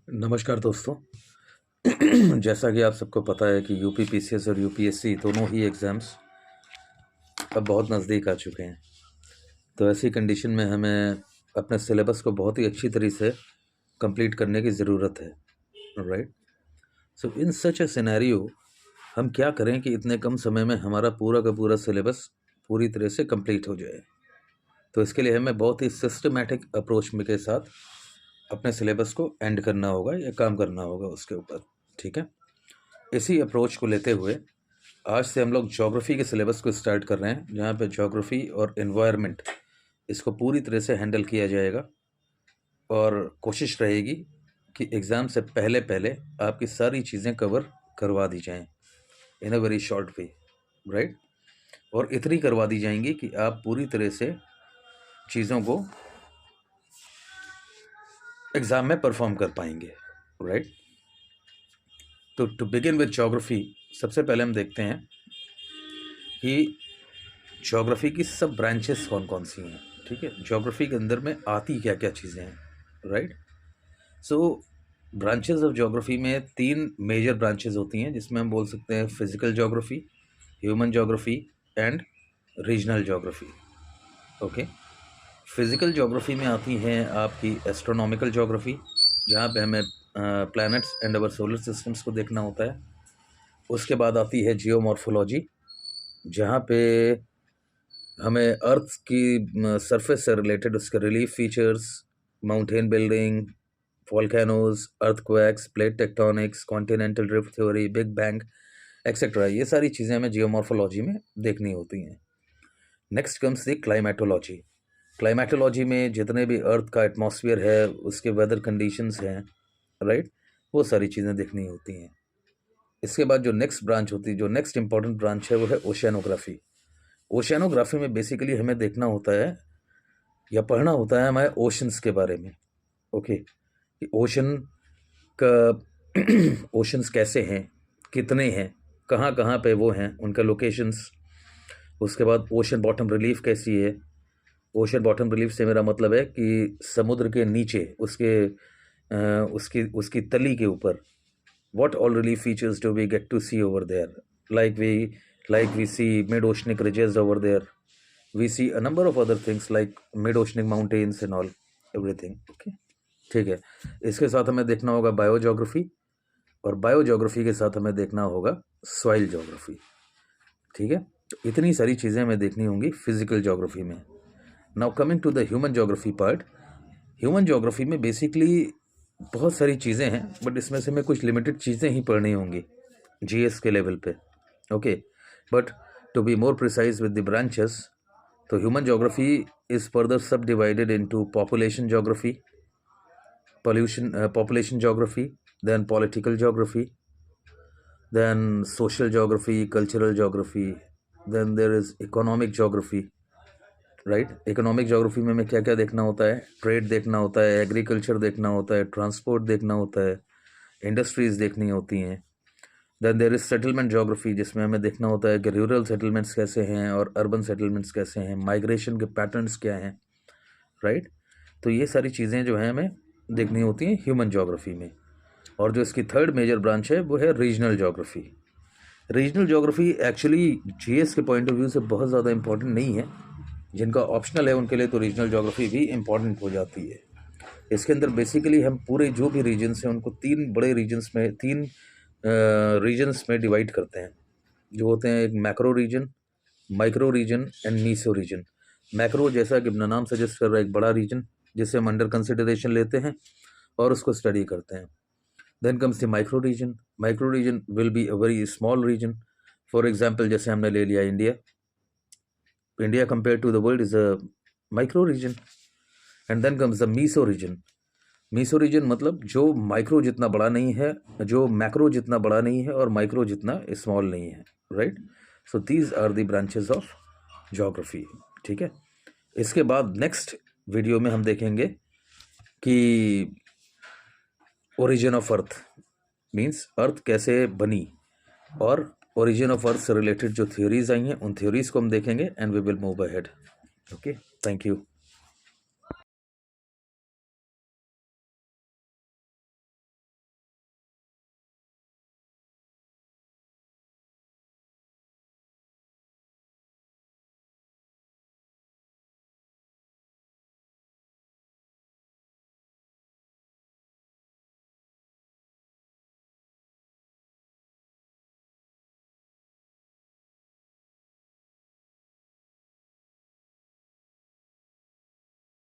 नमस्कार दोस्तों। जैसा कि आप सबको पता है कि यूपी पीसीएस और यूपीएससी दोनों ही एग्ज़ाम्स अब बहुत नज़दीक आ चुके हैं। तो ऐसी कंडीशन में हमें अपने सिलेबस को बहुत ही अच्छी तरह से कंप्लीट करने की ज़रूरत है, राइट। सो इन सच ए सिनेरियो हम क्या करें कि इतने कम समय में हमारा पूरा का पूरा सिलेबस पूरी तरह से कंप्लीट हो जाए। तो इसके लिए हमें बहुत ही सिस्टमेटिक अप्रोच में के साथ अपने सिलेबस को एंड करना होगा या काम करना होगा उसके ऊपर, ठीक है। इसी अप्रोच को लेते हुए आज से हम लोग ज्योग्राफी के सिलेबस को स्टार्ट कर रहे हैं, जहाँ पे ज्योग्राफी और एनवायरनमेंट इसको पूरी तरह से हैंडल किया जाएगा और कोशिश रहेगी कि एग्ज़ाम से पहले पहले आपकी सारी चीज़ें कवर करवा दी जाएं in a very short way, right. और इतनी करवा दी जाएंगी कि आप पूरी तरह से चीज़ों को एग्ज़ाम में परफॉर्म कर पाएंगे, राइट। तो टू बिगिन विद ज्योग्राफी, सबसे पहले हम देखते हैं कि ज्योग्राफी की सब ब्रांचेस कौन कौन सी हैं, ठीक है। ज्योग्राफी के अंदर में आती क्या क्या चीज़ें हैं, right. So branches of geography में तीन मेजर ब्रांचेस होती हैं, जिसमें हम बोल सकते हैं physical geography, human geography and regional geography. Okay, physical geography में आती हैं आपकी एस्ट्रोनॉमिकल ज्योग्राफी, जहाँ पे हमें planets and our solar systems को देखना होता है। उसके बाद आती है जियोमॉर्फोलॉजी, जहाँ पे हमें अर्थ की सरफेस से रिलेटेड उसके relief features, mountain building, volcanoes, earthquakes, plate tectonics, continental drift theory, big bang etcetera, ये सारी चीज़ें हमें जियोमॉर्फोलॉजी में देखनी होती हैं। Next comes the climatology. Climatology में जितने भी अर्थ का एटमॉस्फेयर है, उसके वेदर कंडीशंस हैं, राइट, वो सारी चीज़ें देखनी होती हैं। इसके बाद जो नेक्स्ट ब्रांच होती है, जो नेक्स्ट इंपॉर्टेंट ब्रांच है, वो है ओशियानोग्राफी। ओशियानोग्राफी में बेसिकली हमें देखना होता है या पढ़ना होता है हमारे ओशंस के बारे में। ओके, कि ओशन का ओशंस कैसे हैं, कितने हैं, कहाँ कहाँ पे वो हैं, उनका लोकेशंस। उसके बाद ओशन बॉटम रिलीफ कैसी है। ओशन बॉटम रिलीफ से मेरा मतलब है कि समुद्र के नीचे उसकी उसकी तली के ऊपर what all relief features do we get to see over there, like we see mid oceanic ridges over there, we see a number of other things like mid oceanic mountains and all everything, okay, ठीक है। इसके साथ हमें देखना होगा biogeography, और biogeography के साथ हमें देखना होगा सॉइल जोग्राफी, ठीक है। तो इतनी सारी चीज़ें हमें देखनी होंगी फिजिकल जोग्राफी में। Now coming to the human geography part. Human geography में बेसिकली बहुत सारी चीज़ें हैं, बट इसमें से हमें कुछ लिमिटेड चीज़ें ही पढ़नी होंगी जीएस के लेवल पे, okay. But to be more precise with the branches, तो human geography is further subdivided into population geography, population geography, then political geography, then social geography, cultural geography, then there is economic geography, right. Economic geography में हमें क्या क्या देखना होता है, trade देखना होता है, एग्रीकल्चर देखना होता है, ट्रांसपोर्ट देखना होता है, इंडस्ट्रीज़ देखनी होती हैं। Then there is settlement geography, जिसमें हमें देखना होता है कि रूरल सेटलमेंट्स कैसे हैं और अर्बन सेटलमेंट्स कैसे हैं, माइग्रेशन के पैटर्न्स क्या हैं, राइट। तो ये सारी चीज़ें जो हैं हमें देखनी होती हैं ह्यूमन ज्योग्राफी में। और जो इसकी थर्ड मेजर ब्रांच है वो है regional geography. Regional geography actually GS के पॉइंट ऑफ व्यू से बहुत ज़्यादा इंपॉर्टेंट नहीं है, जिनका ऑप्शनल है उनके लिए तो रीजनल ज्योग्राफी भी इम्पॉर्टेंट हो जाती है। इसके अंदर बेसिकली हम पूरे जो भी रीजन्स हैं उनको तीन बड़े रीजन्स में डिवाइड करते हैं, जो होते हैं एक macro region, micro region and meso region. Macro जैसा कि अपना नाम सजेस्ट कर रहा है, एक बड़ा रीजन जिसे हम अंडर कंसिडरेशन लेते हैं और उसको स्टडी करते हैं। Then comes the micro region. Micro region will be a very small region. For example जैसे हमने ले लिया India, India compared to the world is a micro region. And then comes the meso region. Meso region मतलब जो micro जितना बड़ा नहीं है, जो मैक्रो जितना बड़ा नहीं है और माइक्रो जितना स्मॉल नहीं है, right. So these are the branches of geography, ठीक है। इसके बाद नेक्स्ट वीडियो में हम देखेंगे कि origin of earth means earth कैसे बनी, और ओरिजिन ऑफ अर्थ से रिलेटेड जो थ्योरीज आई हैं उन थ्योरीज को हम देखेंगे and we will move ahead. Okay, thank you.